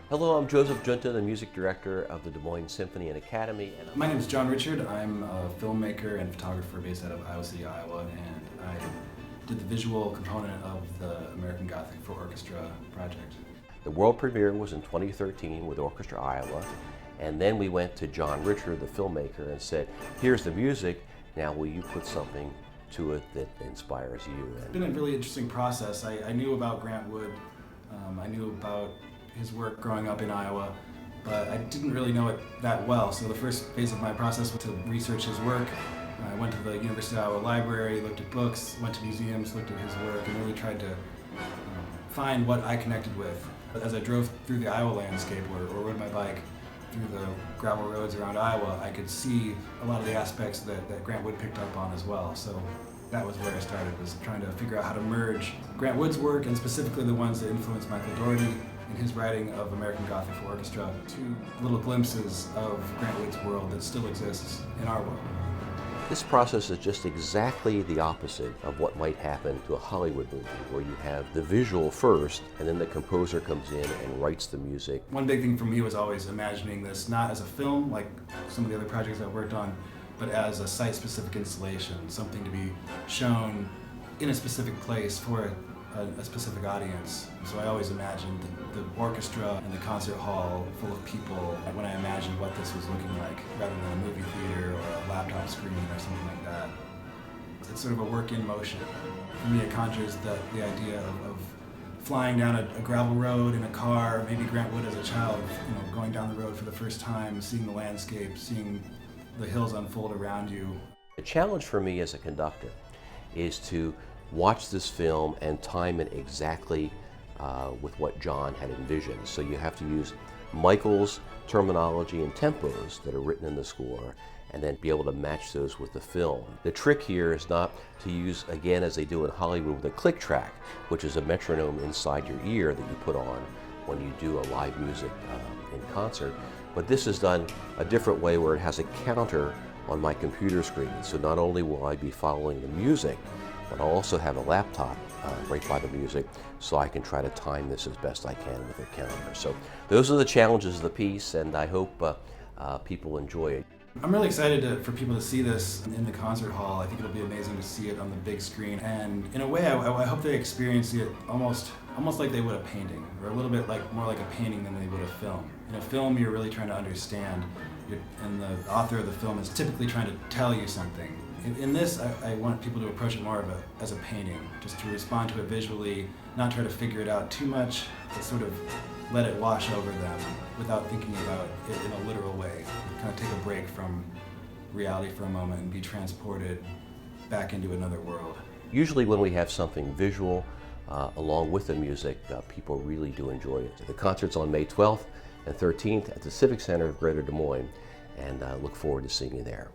Hello, I'm Joseph Junta, the music director of the Des Moines Symphony and Academy. My name is John Richard. I'm a filmmaker and photographer based out of Iowa City, Iowa, and I did the visual component of the American Gothic for Orchestra project. The world premiere was in 2013 with Orchestra Iowa, and then we went to John Richard, the filmmaker, and said, here's the music, now will you put something to it that inspires you? It's been a really interesting process. I knew about Grant Wood, I knew about his work growing up in Iowa, but I didn't really know it that well. So the first phase of my process was to research his work. I went to the University of Iowa Library, looked at books, went to museums, looked at his work, and really tried to find what I connected with. As I drove through the Iowa landscape or rode my bike through the gravel roads around Iowa, I could see a lot of the aspects that Grant Wood picked up on as well. So that was where I started, was trying to figure out how to merge Grant Wood's work, and specifically the ones that influenced Michael Dougherty in his writing of American Gothic for Orchestra, two little glimpses of Grant Wood's world that still exists in our world. This process is just exactly the opposite of what might happen to a Hollywood movie, where you have the visual first, and then the composer comes in and writes the music. One big thing for me was always imagining this not as a film, like some of the other projects I've worked on, but as a site-specific installation, something to be shown in a specific place for a specific audience. So I always imagined the orchestra and the concert hall full of people when I imagined what this was looking like, rather than a movie theater or a laptop screen or something like that. It's sort of a work in motion. For me, it conjures the idea of flying down a gravel road in a car, maybe Grant Wood as a child, going down the road for the first time, seeing the landscape, seeing the hills unfold around you. The challenge for me as a conductor is to watch this film and time it exactly with what John had envisioned. So you have to use Michael's terminology and tempos that are written in the score, and then be able to match those with the film. The trick here is not to use, again, as they do in Hollywood, with a click track, which is a metronome inside your ear that you put on when you do a live music in concert. But this is done a different way, where it has a counter on my computer screen. So not only will I be following the music, but I'll also have a laptop right by the music, so I can try to time this as best I can with a counter. So those are the challenges of the piece, and I hope people enjoy it. I'm really excited for people to see this in the concert hall. I think it'll be amazing to see it on the big screen, and in a way I hope they experience it almost like they would a painting, or a little bit more like a painting than they would a film. In a film, you're really trying to understand, and the author of the film is typically trying to tell you something. In this, I want people to approach it more as a painting, just to respond to it visually, not try to figure it out too much, but sort of let it wash over them without thinking about it in a literal way. Kind of take a break from reality for a moment and be transported back into another world. Usually when we have something visual along with the music, people really do enjoy it. The concert's on May 12th and 13th at the Civic Center of Greater Des Moines, and I look forward to seeing you there.